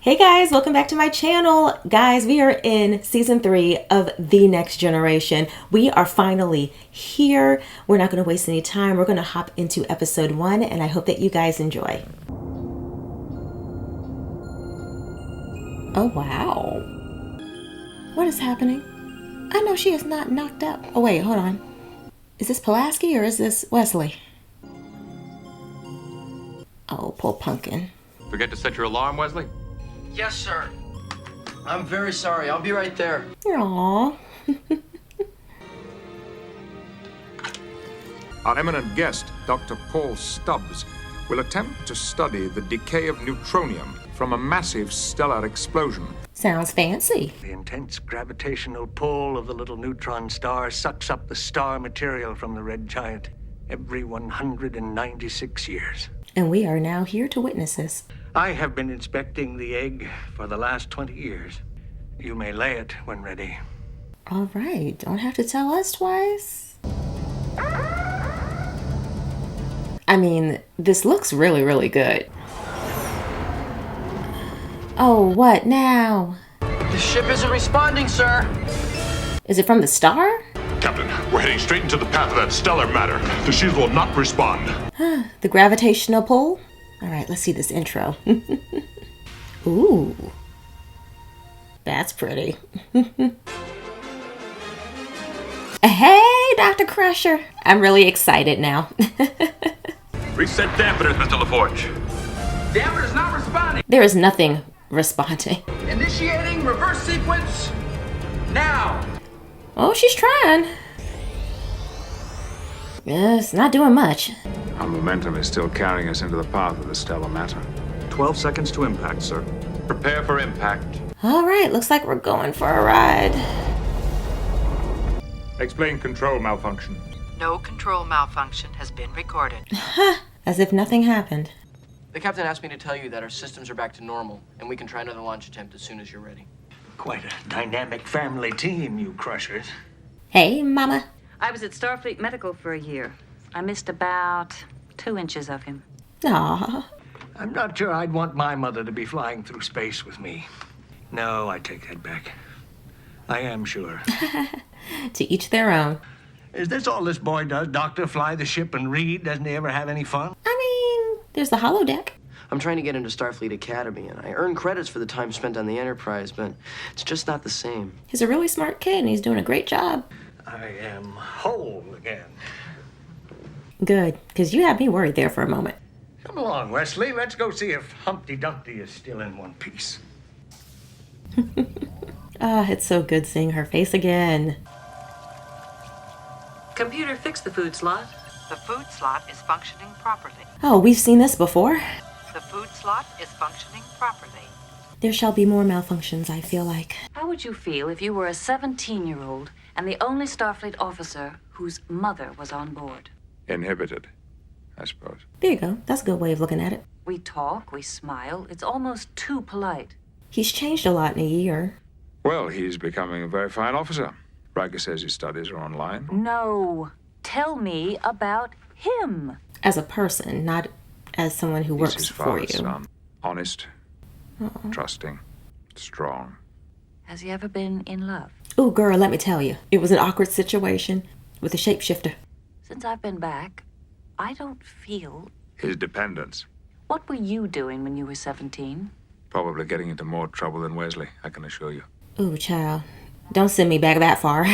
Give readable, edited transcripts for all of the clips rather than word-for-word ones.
Hey guys, welcome back to my channel. Guys, we are in season 3 of The Next Generation. We are finally here. We're not going to waste any time. We're going to hop into episode 1 and I hope that you guys enjoy. Oh wow. What is happening? I know she is not knocked up. Oh wait, hold on. Is this Pulaski or is this Wesley? Oh, poor pumpkin. Forget to set your alarm, Wesley? Yes, sir. I'm very sorry. I'll be right there. Aww. Our eminent guest, Dr. Paul Stubbs, will attempt to study the decay of neutronium from a massive stellar explosion. Sounds fancy. The intense gravitational pull of the little neutron star sucks up the star material from the red giant every 196 years. And we are now here to witness this. I have been inspecting the egg for the last 20 years. You may lay it when ready. All right, don't have to tell us twice. I mean, this looks really, really good. Oh, what now? The ship isn't responding, sir. Is it from the star? Captain, we're heading straight into the path of that stellar matter. The shield will not respond. The gravitational pull? All right, let's see this intro. Ooh. That's pretty. Hey, Dr. Crusher. I'm really excited now. Reset dampeners, Mr. LaForge. Damper's not responding. There is nothing responding. Initiating reverse sequence now. Oh, she's trying. Yeah, it's not doing much. Our momentum is still carrying us into the path of the stellar matter. 12 seconds to impact, sir. Prepare for impact. All right, looks like we're going for a ride. Explain control malfunction. No control malfunction has been recorded. As if nothing happened. The captain asked me to tell you that our systems are back to normal, and we can try another launch attempt as soon as you're ready. Quite a dynamic family team, you crushers. Hey, Mama. I was at Starfleet Medical for a year. I missed about 2 inches of him. Aw. I'm not sure I'd want my mother to be flying through space with me. No, I take that back. I am sure. To each their own. Is this all this boy does, Doctor? Fly the ship and read? Doesn't he ever have any fun? I mean, there's the holodeck. I'm trying to get into Starfleet Academy, and I earn credits for the time spent on the Enterprise, but it's just not the same. He's a really smart kid, and he's doing a great job. I am whole again. Good, because you had me worried there for a moment. Come along, Wesley. Let's go see if Humpty Dumpty is still in one piece. Ah, it's so good seeing her face again. Computer, fix the food slot. The food slot is functioning properly. Oh, we've seen this before. The food slot is functioning properly. There shall be more malfunctions, I feel like. How would you feel if you were a 17-year-old and the only Starfleet officer whose mother was on board? Inhibited, I suppose. There you go. That's a good way of looking at it. We talk, we smile. It's almost too polite. He's changed a lot in a year. Well, he's becoming a very fine officer. Riker says his studies are online. No. Tell me about him. As a person, not as someone who He's works his for you. father's son. Honest, trusting, strong. Has he ever been in love? Ooh, girl, let me tell you. It was an awkward situation with a shapeshifter. Since I've been back, I don't feel... His dependence. What were you doing when you were 17? Probably getting into more trouble than Wesley, I can assure you. Ooh, child. Don't send me back that far.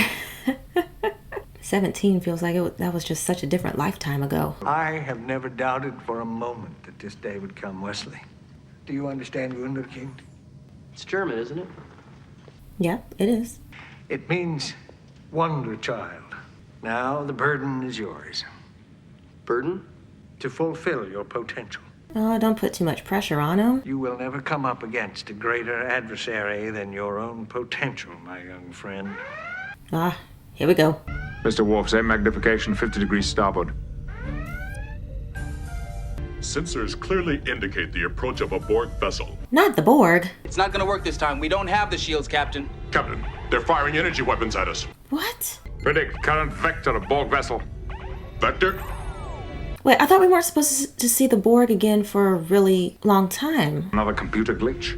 17 feels like that was just such a different lifetime ago. I have never doubted for a moment that this day would come, Wesley. Do you understand, Wunderkind? It's German, isn't it? Yeah, it is. It means wonder child. Now the burden is yours. Burden? To fulfill your potential. Oh, don't put too much pressure on him. You will never come up against a greater adversary than your own potential, my young friend. Ah, here we go. Mr. Worf, aim magnification 50 degrees starboard. Sensors clearly indicate the approach of a Borg vessel. Not the Borg. It's not gonna work this time. We don't have the shields, Captain. Captain, they're firing energy weapons at us. What? Predict current vector of Borg vessel. Vector? Wait, I thought we weren't supposed to see the Borg again for a really long time. Another computer glitch?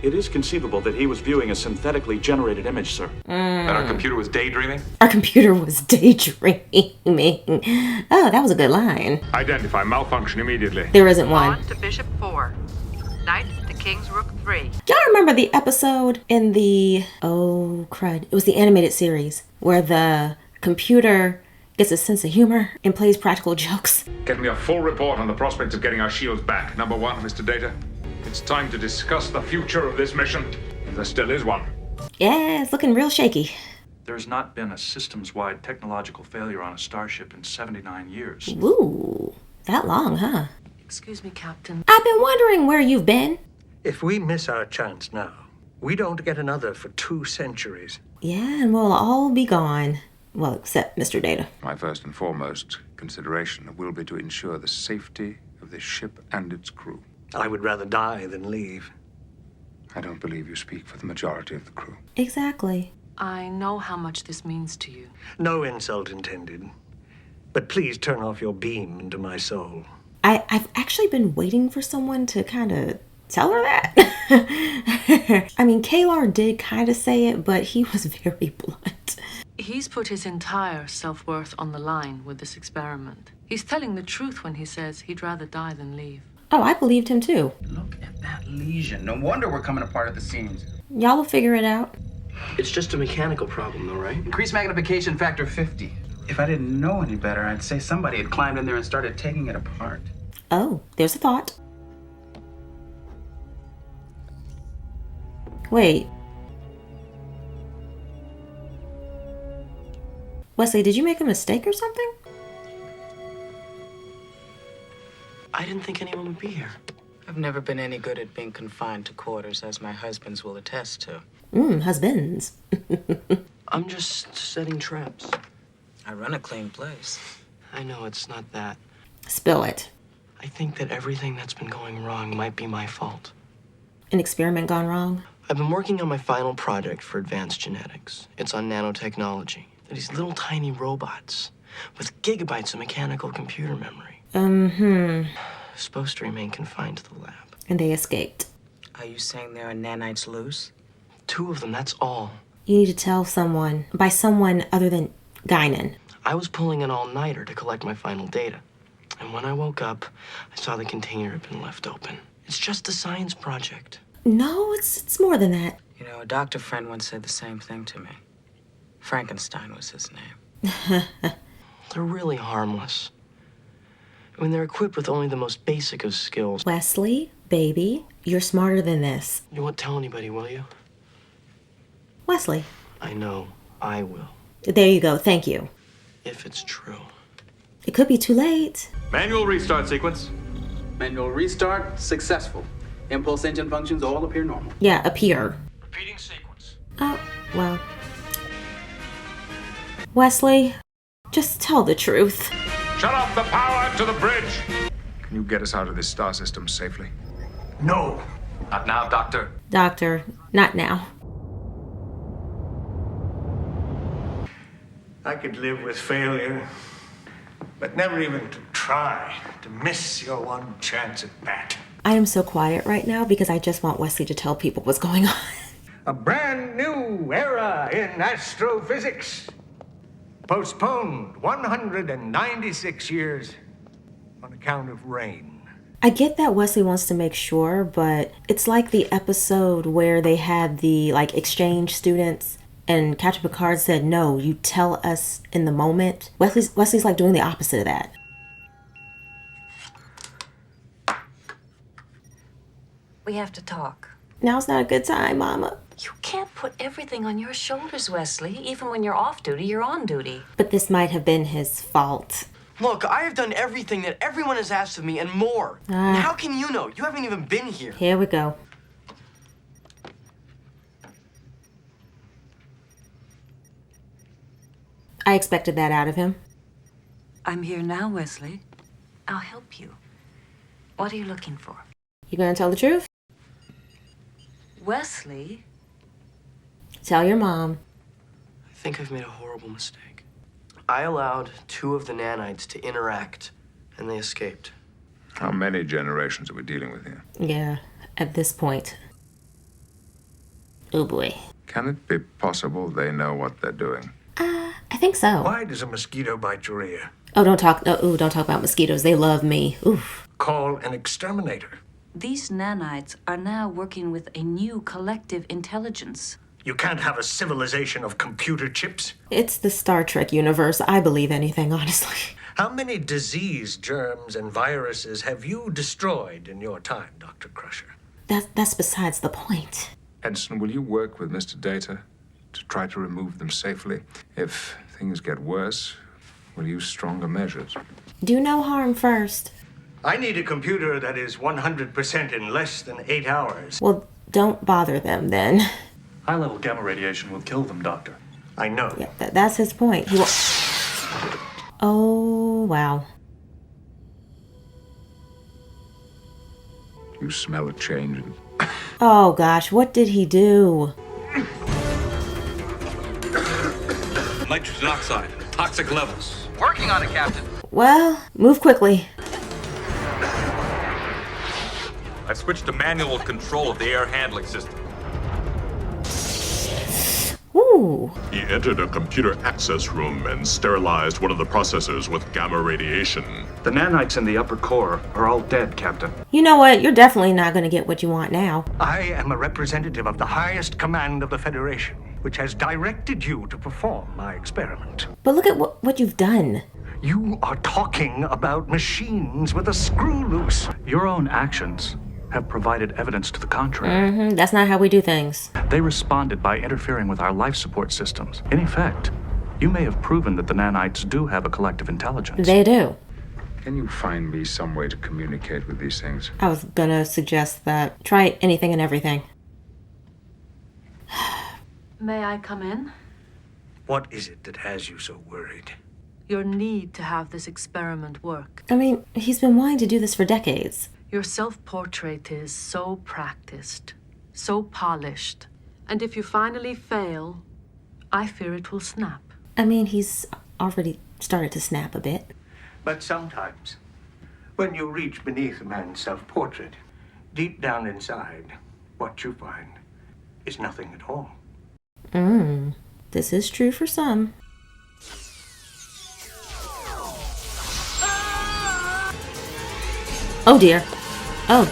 It is conceivable that he was viewing a synthetically generated image, sir. That our computer was daydreaming? Our computer was daydreaming. Oh, that was a good line. Identify malfunction immediately. There isn't one. On to Bishop 4. Knight to King's Rook 3. Y'all remember the episode in the, oh crud, it was the animated series where the computer gets a sense of humor and plays practical jokes? Get me a full report on the prospects of getting our shields back. Number one, Mr. Data. It's time to discuss the future of this mission, if there still is one. Yeah, it's looking real shaky. There's not been a systems-wide technological failure on a starship in 79 years. Ooh, that long, huh? Excuse me, Captain. I've been wondering where you've been. If we miss our chance now, we don't get another for 2 centuries. Yeah, and we'll all be gone. Well, except Mr. Data. My first and foremost consideration will be to ensure the safety of this ship and its crew. I would rather die than leave. I don't believe you speak for the majority of the crew. Exactly. I know how much this means to you. No insult intended. But please turn off your beam into my soul. I've actually been waiting for someone to kind of tell her that. I mean, Kalar did kind of say it, but he was very blunt. He's put his entire self-worth on the line with this experiment. He's telling the truth when he says he'd rather die than leave. Oh, I believed him too. Look at that lesion. No wonder we're coming apart at the seams. Y'all will figure it out. It's just a mechanical problem, though, right? Increased magnification factor 50. If I didn't know any better, I'd say somebody had climbed in there and started taking it apart. Oh, there's a thought. Wait. Wesley, did you make a mistake or something? I didn't think anyone would be here. I've never been any good at being confined to quarters, as my husbands will attest to. Husbands. I'm just setting traps. I run a clean place. I know it's not that. Spill it. I think that everything that's been going wrong might be my fault. An experiment gone wrong? I've been working on my final project for advanced genetics. It's on nanotechnology. They're these little tiny robots with gigabytes of mechanical computer memory. Supposed to remain confined to the lab. And they escaped. Are you saying there are nanites loose? 2 of them, that's all. You need to tell someone, by someone other than Guinan. I was pulling an all-nighter to collect my final data. And when I woke up, I saw the container had been left open. It's just a science project. No, it's more than that. You know, a doctor friend once said the same thing to me. Frankenstein was his name. They're really harmless. I mean, they're equipped with only the most basic of skills. Wesley, baby, you're smarter than this. You won't tell anybody, will you? Wesley. I know. I will. There you go. Thank you. If it's true. It could be too late. Manual restart sequence. Manual restart, successful. Impulse engine functions all appear normal. Yeah, appear. Repeating sequence. Oh, well. Wesley, just tell the truth. Shut off the power to the bridge! Can you get us out of this star system safely? No. Not now, Doctor. Doctor, not now. I could live with failure, but never even to try to miss your one chance at bat. I am so quiet right now because I just want Wesley to tell people what's going on. A brand new era in astrophysics. Postponed 196 years on account of rain. I get that Wesley wants to make sure, but it's like the episode where they had the exchange students and Captain Picard said, no, you tell us in the moment. Wesley's like doing the opposite of that. We have to talk. Now's not a good time, Mama. You can't put everything on your shoulders, Wesley. Even when you're off duty, you're on duty. But this might have been his fault. Look, I have done everything that everyone has asked of me and more. How can you know? You haven't even been here. Here we go. I expected that out of him. I'm here now, Wesley. I'll help you. What are you looking for? You gonna tell the truth? Wesley? Tell your mom. I think I've made a horrible mistake. I allowed 2 of the nanites to interact, and they escaped. How many generations are we dealing with here? Yeah, at this point. Oh boy. Can it be possible they know what they're doing? I think so. Why does a mosquito bite your ear? Oh, don't talk about mosquitoes. They love me. Oof. Call an exterminator. These nanites are now working with a new collective intelligence. You can't have a civilization of computer chips. It's the Star Trek universe. I believe anything, honestly. How many disease germs and viruses have you destroyed in your time, Dr. Crusher? That's besides the point. Edson, will you work with Mr. Data to try to remove them safely? If things get worse, we'll use stronger measures. Do no harm first. I need a computer that is 100% in less than 8 hours. Well, don't bother them then. High-level gamma radiation will kill them, Doctor. I know. Yeah, that's his point. Oh, wow. You smell a change. Oh, gosh. What did he do? Nitrogen oxide, toxic levels. Working on it, Captain. Well, move quickly. I've switched to manual control of the air handling system. Ooh. He entered a computer access room and sterilized one of the processors with gamma radiation. The nanites in the upper core are all dead, Captain. You know what? You're definitely not going to get what you want now. I am a representative of the highest command of the Federation, which has directed you to perform my experiment. But look at what you've done. You are talking about machines with a screw loose. Your own actions have provided evidence to the contrary. That's not how we do things. They responded by interfering with our life support systems. In effect, you may have proven that the nanites do have a collective intelligence. They do. Can you find me some way to communicate with these things? I was gonna suggest that. Try anything and everything. May I come in? What is it that has you so worried? Your need to have this experiment work. I mean, he's been wanting to do this for decades. Your self-portrait is so practiced, so polished. And if you finally fail, I fear it will snap. I mean, he's already started to snap a bit. But sometimes, when you reach beneath a man's self-portrait, deep down inside, what you find is nothing at all. This is true for some. Oh dear. Oh.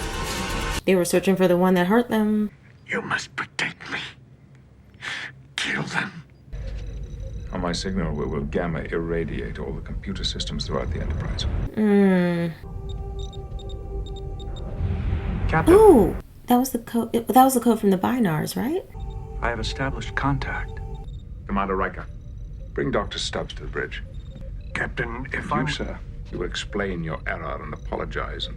They were searching for the one that hurt them. You must protect me. Kill them. On my signal, we will gamma irradiate all the computer systems throughout the Enterprise. Captain, Ooh. That was the code. That was the code from the binars, right? I have established contact. Commander Riker, bring Dr. Stubbs to the bridge. Captain, if You, sir, you will explain your error and apologize.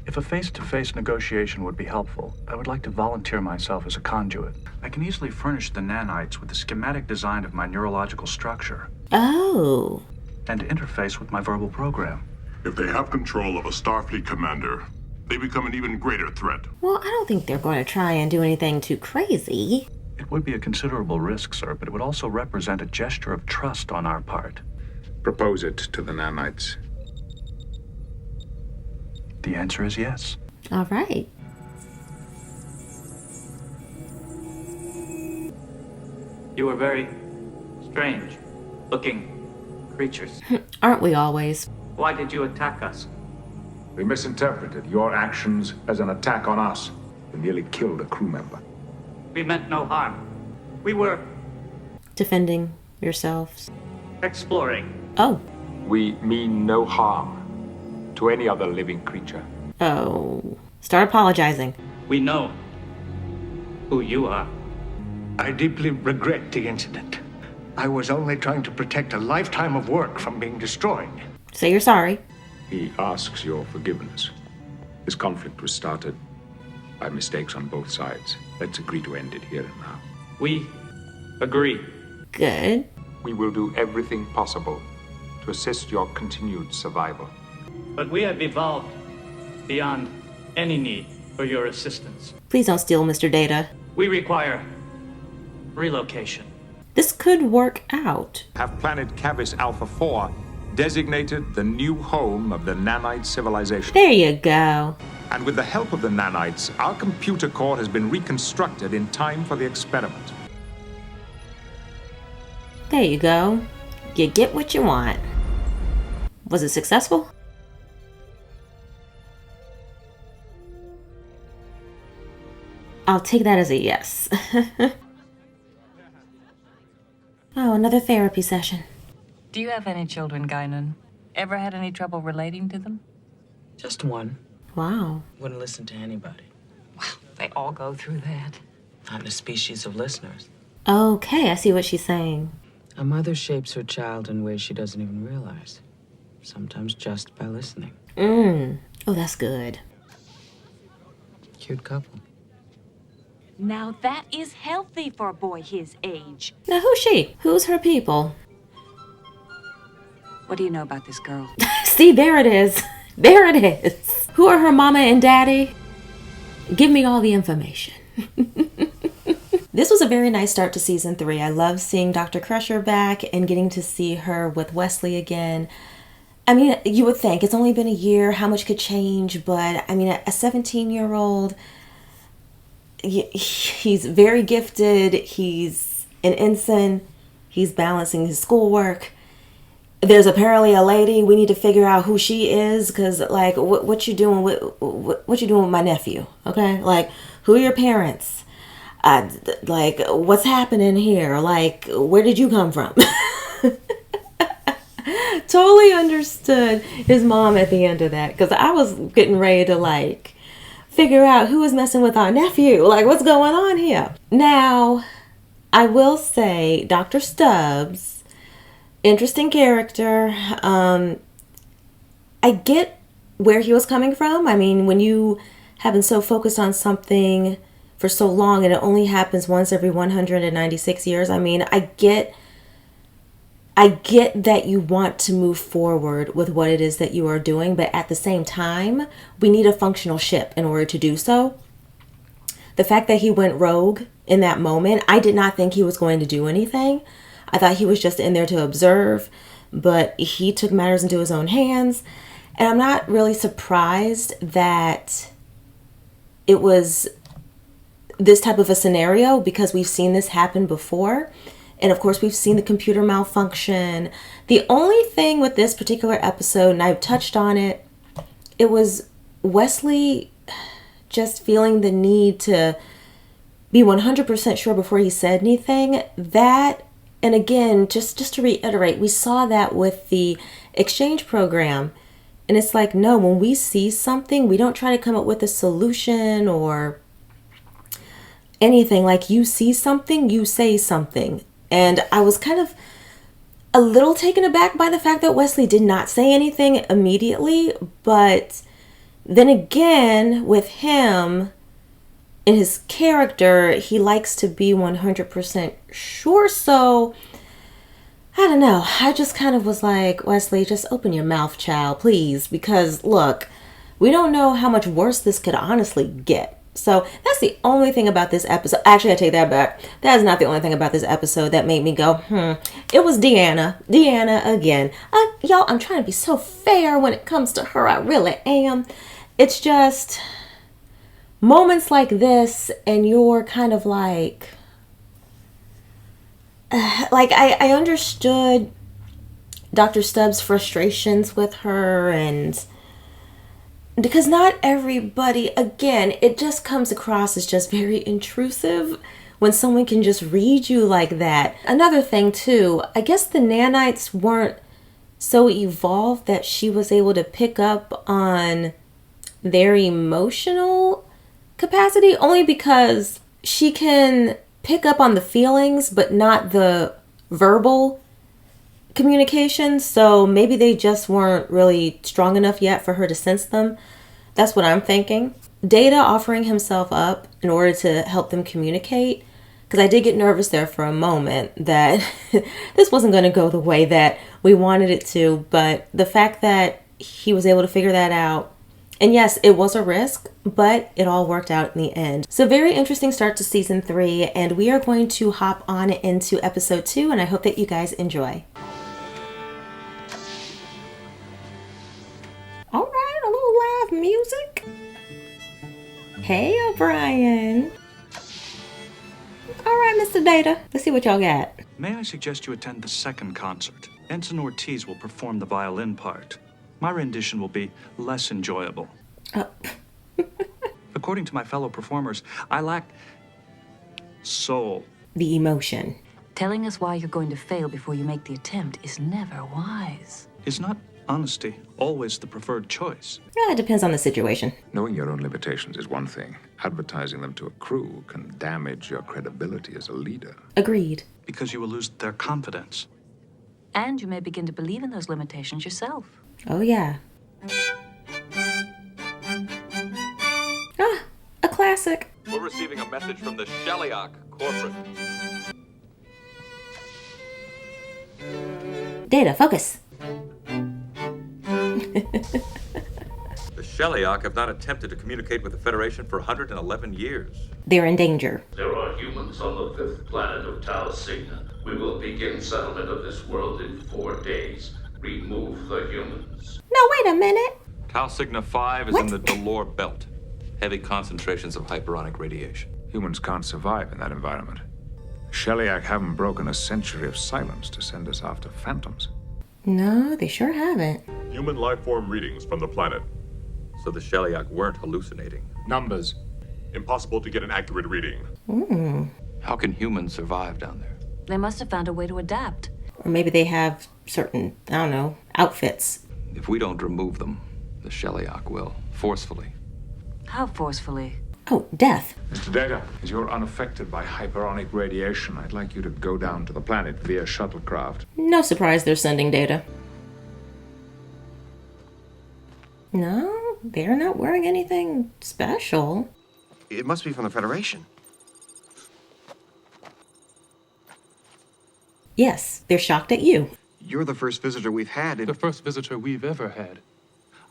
If a face-to-face negotiation would be helpful, I would like to volunteer myself as a conduit. I can easily furnish the nanites with the schematic design of my neurological structure Oh. and interface with my verbal program. If they have control of a Starfleet commander, they become an even greater threat. Well, I don't think they're going to try and do anything too crazy. It would be a considerable risk, sir, but it would also represent a gesture of trust on our part. Propose it to the nanites. The answer is yes. All right. You are very strange looking creatures. Aren't we always? Why did you attack us? We misinterpreted your actions as an attack on us. We nearly killed a crew member. We meant no harm. We were Defending yourselves. exploring. Oh. We mean no harm to any other living creature. Oh. Start apologizing. We know who you are. I deeply regret the incident. I was only trying to protect a lifetime of work from being destroyed. Say you're sorry. He asks your forgiveness. This conflict was started by mistakes on both sides. Let's agree to end it here and now. We agree. Good. We will do everything possible to assist your continued survival. But we have evolved beyond any need for your assistance. Please don't steal Mr. Data. We require relocation. This could work out. Have planet Cavis Alpha 4 designated the new home of the nanite civilization. There you go. And with the help of the nanites, our computer core has been reconstructed in time for the experiment. There you go. You get what you want. Was it successful? I'll take that as a yes. Oh, another therapy session. Do you have any children, Guinan? Ever had any trouble relating to them? Just one. Wow. Wouldn't listen to anybody. Well, they all go through that. Not in a species of listeners. Okay, I see what she's saying. A mother shapes her child in ways she doesn't even realize. Sometimes just by listening. Oh, that's good. Cute couple. Now that is healthy for a boy his age. Now, who's she? Who's her people? What do you know about this girl? See, there it is. There it is. Who are her mama and daddy? Give me all the information. This was a very nice start to season 3. I love seeing Dr. Crusher back and getting to see her with Wesley again. I mean, you would think it's only been a year, how much could change? But I mean, a 17-year-old, he's very gifted. He's an ensign. He's balancing his schoolwork. There's apparently a lady. We need to figure out who she is, because like, what you doing with what you doing with my nephew? Okay, like, who are your parents? Like, what's happening here? Like, where did you come from? Totally understood his mom at the end of that, because I was getting ready to like figure out who was messing with our nephew. Like, what's going on here? Now, I will say, Dr. Stubbs, interesting character. I get where he was coming from. I mean, when you have been so focused on something for so long and it only happens once every 196 years, I mean, I get that you want to move forward with what it is that you are doing, but at the same time, we need a functional ship in order to do so. The fact that he went rogue in that moment, I did not think he was going to do anything. I thought he was just in there to observe, but he took matters into his own hands. And I'm not really surprised that it was this type of a scenario, because we've seen this happen before. And of course, we've seen the computer malfunction. The only thing with this particular episode, and I've touched on it, it was Wesley just feeling the need to be 100% sure before he said anything. That, and again, just to reiterate, we saw that with the exchange program. And it's like, no, when we see something, we don't try to come up with a solution or anything. Like, you see something, you say something. And I was kind of a little taken aback by the fact that Wesley did not say anything immediately. But then again, with him in his character, he likes to be 100% sure. So I don't know. I just kind of was like, Wesley, just open your mouth, child, please. Because look, we don't know how much worse this could honestly get. So that's the only thing about this episode. Actually, I take that back. That is not the only thing about this episode that made me go, It was Deanna. Deanna again. Y'all, I'm trying to be so fair when it comes to her. I really am. It's just moments like this, and you're kind of like I understood Dr. Stubbs' frustrations with her, and because not everybody, again, it just comes across as just very intrusive when someone can just read you like that. Another thing too, I guess the nanites weren't so evolved that she was able to pick up on their emotional capacity, only because she can pick up on the feelings but not the verbal communication. So maybe they just weren't really strong enough yet for her to sense them. That's what I'm thinking. Data offering himself up in order to help them communicate, because I did get nervous there for a moment that this wasn't going to go the way that we wanted it to. But the fact that he was able to figure that out, and yes, it was a risk, but it all worked out in the end. So very interesting start to season 3, and we are going to hop on into episode 2, and I hope that you guys enjoy. All right, a little live music. Hey, O'Brien. All right, Mr. Data. Let's see what y'all got. May I suggest you attend the second concert? Ensign Ortiz will perform the violin part. My rendition will be less enjoyable. According to my fellow performers, I lack soul. The emotion. Telling us why you're going to fail before you make the attempt is never wise. Is not honesty always the preferred choice? Yeah, it depends on the situation. Knowing your own limitations is one thing. Advertising them to a crew can damage your credibility as a leader. Agreed. Because you will lose their confidence. And you may begin to believe in those limitations yourself. Oh, yeah. Ah, a classic. We're receiving a message from the Sheliak corporate. Data, focus. The Sheliak have not attempted to communicate with the Federation for 111 years. They're in danger. There are humans on the 5th planet of Tau Cygna. We will begin settlement of this world in 4 days. Remove the humans. No, wait a minute. Tau Cygna 5 is in the Delore Belt. Heavy concentrations of hyperonic radiation. Humans can't survive in that environment. Sheliak haven't broken a century of silence to send us after phantoms. No, they sure haven't. Human life form readings from the planet. So the Sheliak weren't hallucinating. Numbers. Impossible to get an accurate reading. How can humans survive down there? They must have found a way to adapt. Or maybe they have certain, I don't know, outfits. If we don't remove them, the Sheliak will, forcefully. How forcefully? Oh, death. Mr. Data, as you're unaffected by hyperonic radiation, I'd like you to go down to the planet via shuttlecraft. No surprise they're sending Data. No, they're not wearing anything special. It must be from the Federation. Yes, they're shocked at you. You're the first visitor we've had. The first visitor we've ever had.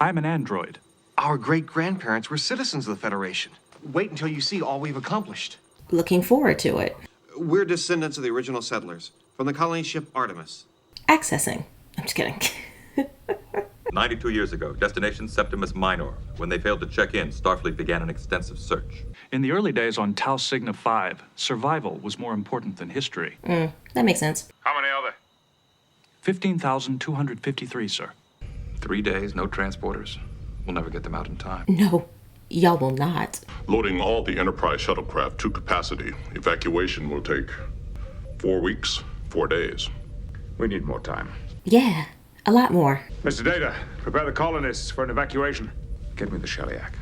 I'm an android. Our great-grandparents were citizens of the Federation. Wait until you see all we've accomplished. Looking forward to it. We're descendants of the original settlers, from the colony ship Artemis. Accessing. I'm just kidding. 92 years ago, destination Septimus Minor. When they failed to check in, Starfleet began an extensive search. In the early days on Tau Cygna 5, survival was more important than history. That makes sense. How many are there? 15,253, sir. 3 days, no transporters. We'll never get them out in time. No, y'all will not. Loading all the Enterprise shuttlecraft to capacity. Evacuation will take 4 weeks, 4 days. We need more time. Yeah, a lot more. Mr. Data, prepare the colonists for an evacuation. Get me the Sheliak.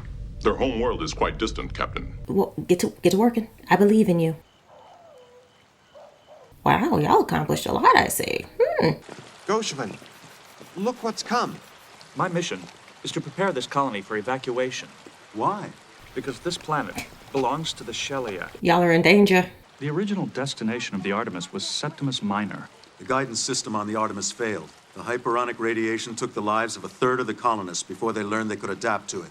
Their home world is quite distant, Captain. Well, get to working. I believe in you. Wow, y'all accomplished a lot, I see. Goshman, look what's come. My mission is to prepare this colony for evacuation. Why? Because this planet belongs to the Sheliak. Y'all are in danger. The original destination of the Artemis was Septimus Minor. The guidance system on the Artemis failed. The hyperonic radiation took the lives of a third of the colonists before they learned they could adapt to it.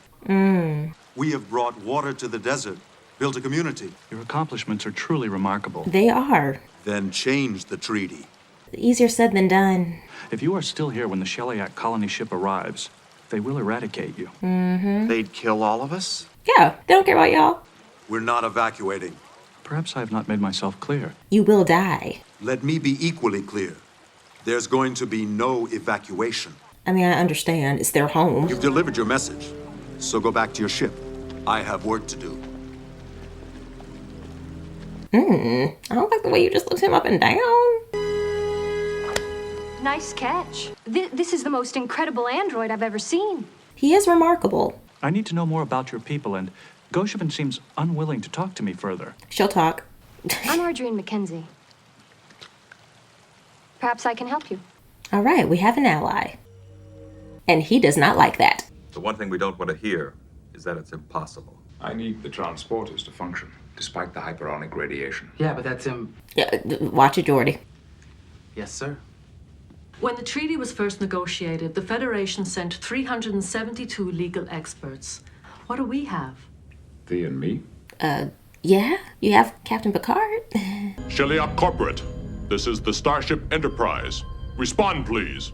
We have brought water to the desert, built a community. Your accomplishments are truly remarkable. They are. Then changed the treaty. Easier said than done. If you are still here when the Sheliak colony ship arrives, they will eradicate you. They'd kill all of us? Yeah, they don't care about y'all. We're not evacuating. Perhaps I have not made myself clear. You will die. Let me be equally clear. There's going to be no evacuation. I mean, I understand. It's their home. You've delivered your message, so go back to your ship. I have work to do. I don't like the way you just looked him up and down. Nice catch. This is the most incredible android I've ever seen. He is remarkable. I need to know more about your people, and Goshevin seems unwilling to talk to me further. She'll talk. I'm Argerine McKenzie. Perhaps I can help you. All right, we have an ally. And he does not like that. The one thing we don't want to hear is that it's impossible. I need the transporters to function, despite the hyperonic radiation. Yeah, but that's him. Yeah, watch it, Geordi. Yes, sir. When the treaty was first negotiated, the Federation sent 372 legal experts. What do we have? Thee and me? Yeah? You have Captain Picard? Sheliak Corporate, this is the Starship Enterprise. Respond, please.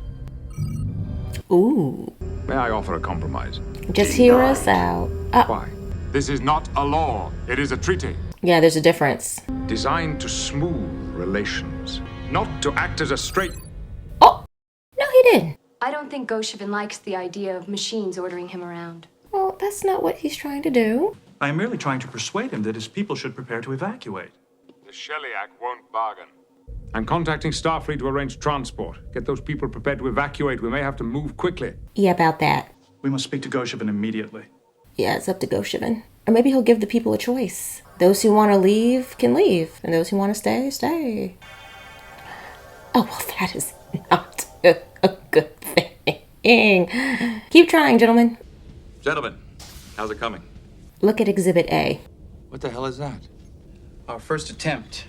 Ooh. May I offer a compromise? Just hear us out. Why? This is not a law. It is a treaty. Yeah, there's a difference. Designed to smooth relations, not to act as a straight... Oh! No, he didn't. I don't think Goshevin likes the idea of machines ordering him around. Well, that's not what he's trying to do. I am merely trying to persuade him that his people should prepare to evacuate. The Shellyak won't bargain. I'm contacting Starfleet to arrange transport. Get those people prepared to evacuate. We may have to move quickly. Yeah, about that. We must speak to Goshevin immediately. Yeah, it's up to Goshevin. Or maybe he'll give the people a choice. Those who want to leave can leave, and those who want to stay, stay. Oh, well, that is not a good thing. Keep trying, gentlemen. Gentlemen, how's it coming? Look at Exhibit A. What the hell is that? Our first attempt.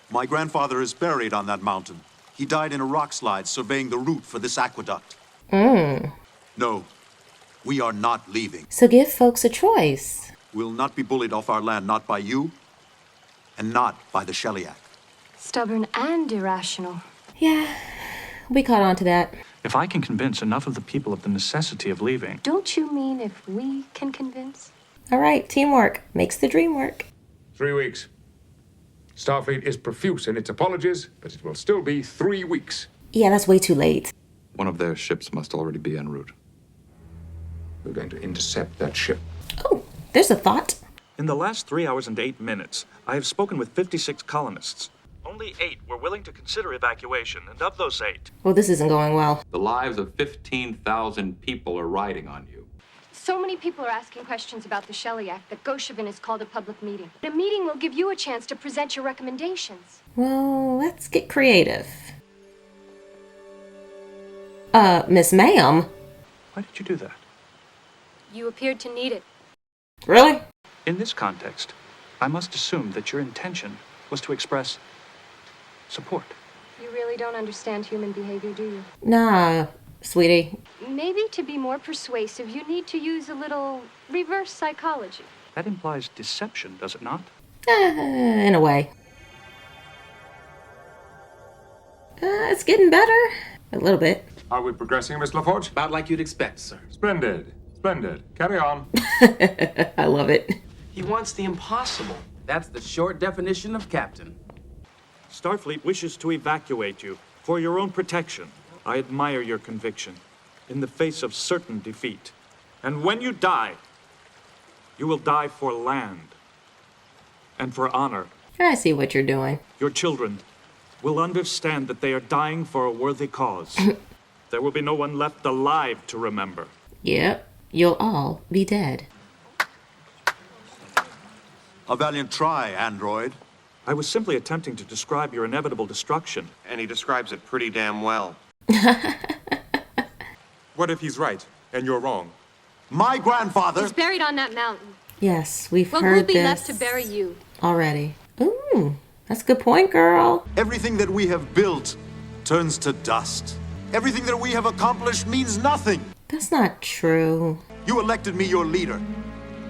My grandfather is buried on that mountain. He died in a rock slide surveying the route for this aqueduct. No, we are not leaving. So give folks a choice. We'll not be bullied off our land, not by you, and not by the Shellyak. Stubborn and irrational. Yeah, we caught on to that. If I can convince enough of the people of the necessity of leaving... Don't you mean if we can convince? All right, teamwork makes the dream work. 3 weeks. Starfleet is profuse in its apologies, but it will still be 3 weeks. Yeah, that's way too late. One of their ships must already be en route. We're going to intercept that ship. Oh, there's a thought. In the last 3 hours and 8 minutes, I have spoken with 56 colonists. Only 8 were willing to consider evacuation, and of those 8... Well, this isn't going well. The lives of 15,000 people are riding on you. So many people are asking questions about the Shellyak that Goshevin has called a public meeting. The meeting will give you a chance to present your recommendations. Well, let's get creative. Miss Ma'am? Why did you do that? You appeared to need it. Really? In this context, I must assume that your intention was to express support. You really don't understand human behavior, do you? Nah, sweetie. Maybe to be more persuasive, you need to use a little reverse psychology. That implies deception, does it not? In a way. It's getting better. A little bit. Are we progressing, Miss LaForge? About like you'd expect, sir. Splendid. Splendid. Carry on. I love it. He wants the impossible. That's the short definition of captain. Starfleet wishes to evacuate you for your own protection. I admire your conviction in the face of certain defeat. And when you die, you will die for land and for honor. I see what you're doing. Your children will understand that they are dying for a worthy cause. There will be no one left alive to remember. Yep, you'll all be dead. A valiant try, android. I was simply attempting to describe your inevitable destruction. And he describes it pretty damn well. What if he's right and you're wrong? My grandfather... He's buried on that mountain. Yes, we've Well, heard we'll be this left to bury you. already. Ooh, that's a good point, girl. Everything that we have built turns to dust. Everything that we have accomplished means nothing. That's not true. You elected me your leader.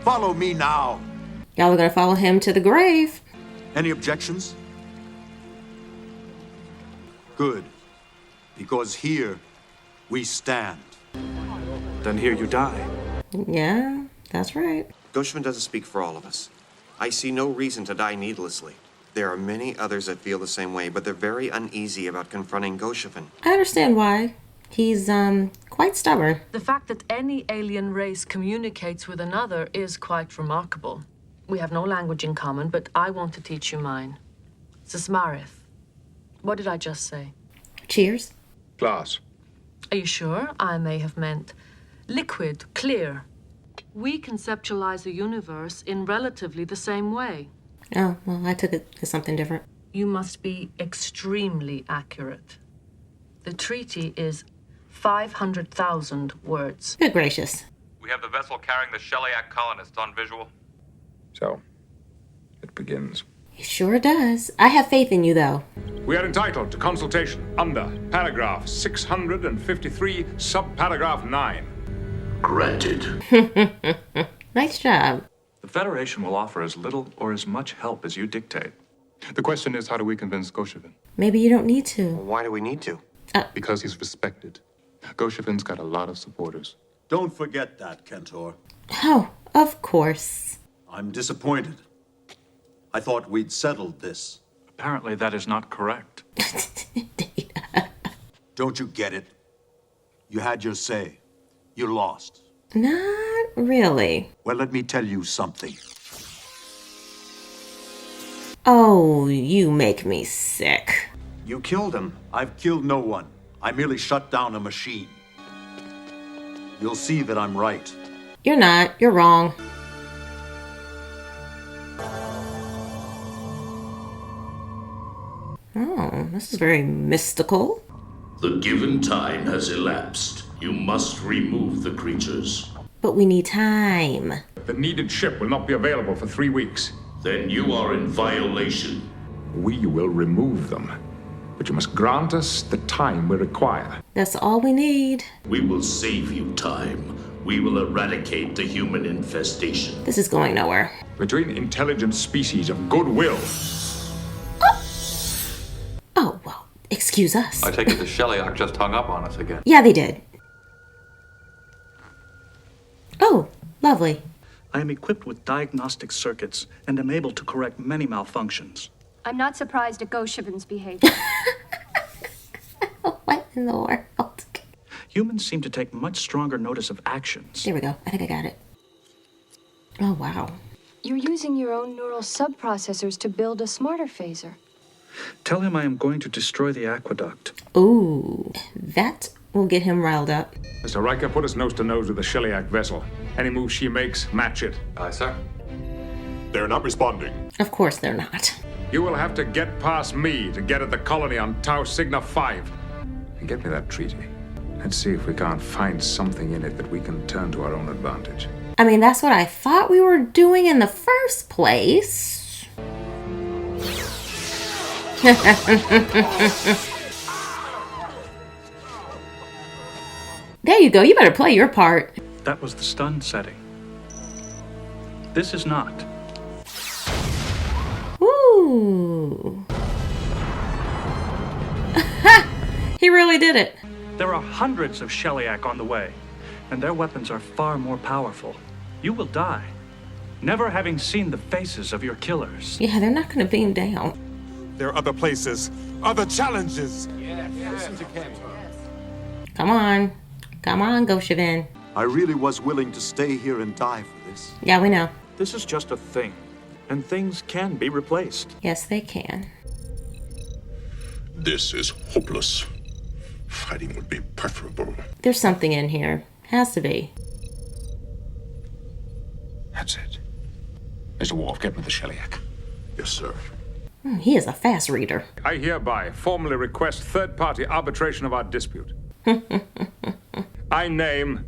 Follow me now. Y'all are gonna follow him to the grave. Any objections? Good. Because here we stand. Then here you die. Yeah, that's right. Goshevin doesn't speak for all of us. I see no reason to die needlessly. There are many others that feel the same way, but they're very uneasy about confronting Goshevin. I understand why. He's, quite stubborn. The fact that any alien race communicates with another is quite remarkable. We have no language in common, but I want to teach you mine. Sismarith. What did I just say? Cheers. Glass. Are you sure? I may have meant liquid, clear. We conceptualize the universe in relatively the same way. Oh, well, I took it as something different. You must be extremely accurate. The treaty is 500,000 words. Good gracious. We have the vessel carrying the Shellyak colonists on visual. So, it begins. He sure does. I have faith in you, though. We are entitled to consultation under paragraph 653, subparagraph 9. Granted. Nice job. The Federation will offer as little or as much help as you dictate. The question is, how do we convince Goshevin? Maybe you don't need to. Why do we need to? Because he's respected. Goshevin's got a lot of supporters. Don't forget that, Kentor. Oh, of course. I'm disappointed. I thought we'd settled this. Apparently that is not correct. Don't you get it? You had your say. You lost. Not really. Well, let me tell you something. Oh, you make me sick. You killed him. I've killed no one. I merely shut down a machine. You'll see that I'm right. You're not. You're wrong. Oh, this is very mystical. The given time has elapsed. You must remove the creatures. But we need time. The needed ship will not be available for 3 weeks. Then you are in violation. We will remove them. But you must grant us the time we require. That's all we need. We will save you time. We will eradicate the human infestation. This is going nowhere. Between intelligent species of goodwill. Oh, well, excuse us. I take it the Shellyak just hung up on us again. Yeah, they did. Oh, lovely. I am equipped with diagnostic circuits and am able to correct many malfunctions. I'm not surprised at Goshevin's behavior. What in the world? Humans seem to take much stronger notice of actions. There we go. I think I got it. Oh, wow. You're using your own neural subprocessors to build a smarter phaser. Tell him I am going to destroy the aqueduct. Ooh, that will get him riled up. Mr. Riker, put us nose to nose with the Shellyak vessel. Any move she makes, match it. Aye, sir. They're not responding. Of course they're not. You will have to get past me to get at the colony on Tau Cygna 5. And get me that treaty. Let's see if we can't find something in it that we can turn to our own advantage. I mean, that's what I thought we were doing in the first place. There you go. You better play your part. That was the stun setting. This is not. Ooh. He really did it. There are hundreds of Shellyak on the way, and their weapons are far more powerful. You will die, never having seen the faces of your killers. Yeah, they're not going to beam down. There are other places, other challenges. Come on. Come on, Goshevin. I really was willing to stay here and die for this. Yeah, we know. This is just a thing, and things can be replaced. Yes, they can. This is hopeless. Fighting would be preferable. There's something in here. Has to be. That's it. Mr. Worf, get me the Shellyak. Yes, sir. He is a fast reader. I hereby formally request third-party arbitration of our dispute. I name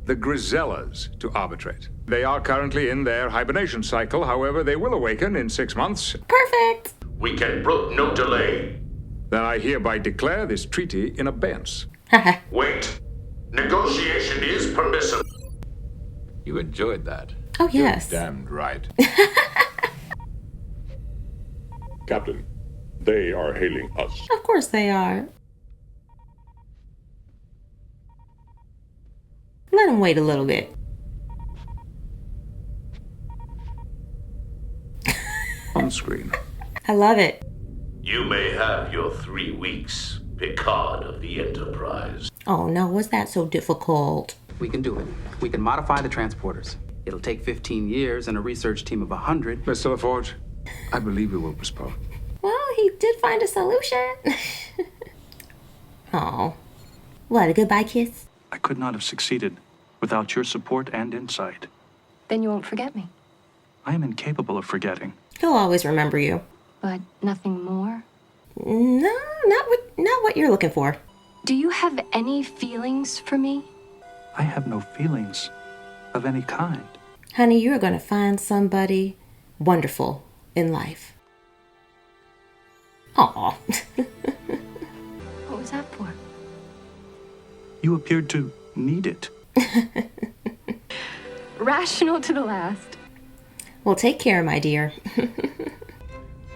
the Grisellas to arbitrate. They are currently in their hibernation cycle. However, they will awaken in 6 months. Perfect. We can brook no delay. Then I hereby declare this treaty in abeyance. Wait. Negotiation is permissible. You enjoyed that. Oh, yes. You're damned right. Captain, they are hailing us. Of course they are. Let him wait a little bit. On screen. I love it. You may have your 3 weeks, Picard of the Enterprise. Oh no, was that so difficult? We can do it. We can modify the transporters. It'll take 15 years and a research team of 100. Mr. LaForge, I believe we will postpone. Well, he did find a solution. Oh. What, a goodbye kiss? I could not have succeeded without your support and insight. Then you won't forget me. I am incapable of forgetting. He'll always remember you. But nothing more? No, not what you're looking for. Do you have any feelings for me? I have no feelings of any kind. Honey, you're going to find somebody wonderful in life. Aw. What was that for? You appeared to need it. Rational to the last. Well, take care, my dear.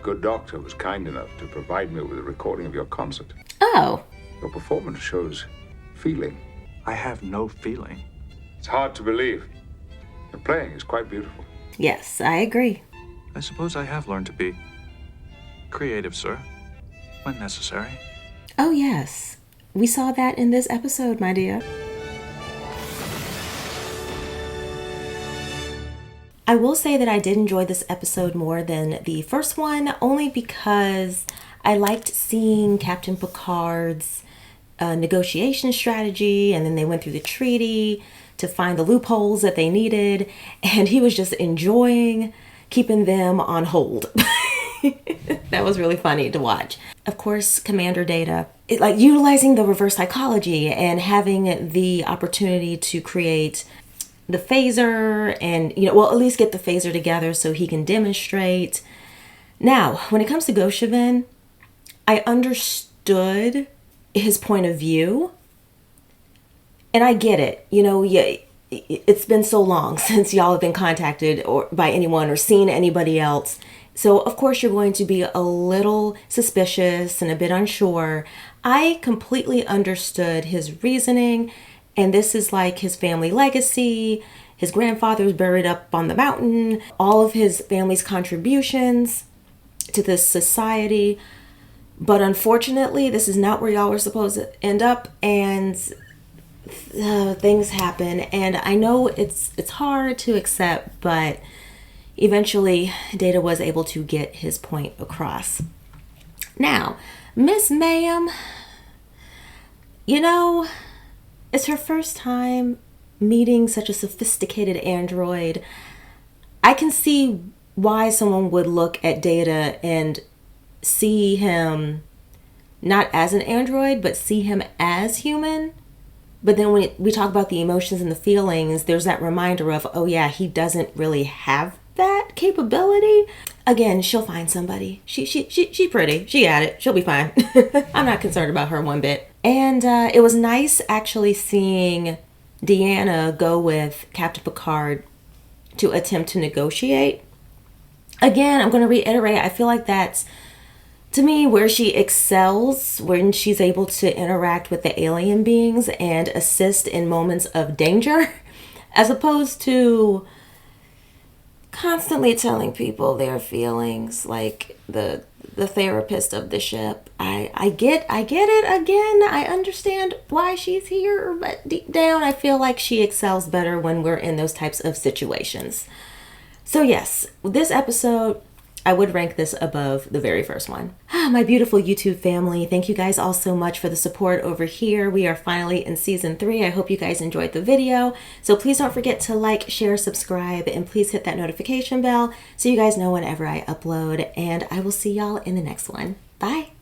Good doctor was kind enough to provide me with a recording of your concert. Oh. Your performance shows feeling. I have no feeling. It's hard to believe. The playing is quite beautiful. Yes, I agree. I suppose I have learned to be creative, sir, when necessary. Oh, yes. We saw that in this episode, my dear. I will say that I did enjoy this episode more than the first one, only because I liked seeing Captain Picard's negotiation strategy, and then they went through the treaty to find the loopholes that they needed, and he was just enjoying keeping them on hold. That was really funny to watch. Of course, Commander Data, like utilizing the reverse psychology and having the opportunity to create the phaser and, well, at least get the phaser together so he can demonstrate. Now, when it comes to Goshevin, I understood his point of view, and I get it. Yeah, it's been so long since y'all have been contacted or by anyone or seen anybody else. So of course you're going to be a little suspicious and a bit unsure. I completely understood his reasoning, and this is like his family legacy. His grandfather's buried up on the mountain, all of his family's contributions to this society. But unfortunately, this is not where y'all were supposed to end up, and things happen. And I know it's hard to accept, but eventually Data was able to get his point across. Now, Miss Mayhem, it's her first time meeting such a sophisticated android. I can see why someone would look at Data and see him not as an android, but see him as human. But then when we talk about the emotions and the feelings, there's that reminder of, oh yeah, he doesn't really have that capability. Again, she'll find somebody. She's pretty. She got it. She'll be fine. I'm not concerned about her one bit. And it was nice actually seeing Deanna go with Captain Picard to attempt to negotiate. Again, I'm going to reiterate, I feel like that's, to me, where she excels, when she's able to interact with the alien beings and assist in moments of danger, as opposed to constantly telling people their feelings, like the therapist of the ship. I get it. Again, I understand why she's here, but deep down I feel like she excels better when we're in those types of situations. So yes, this episode, I would rank this above the very first one. My beautiful YouTube family, thank you guys all so much for the support over here. We are finally in season 3. I hope you guys enjoyed the video. So please don't forget to like, share, subscribe, and please hit that notification bell so you guys know whenever I upload. And I will see y'all in the next one. Bye.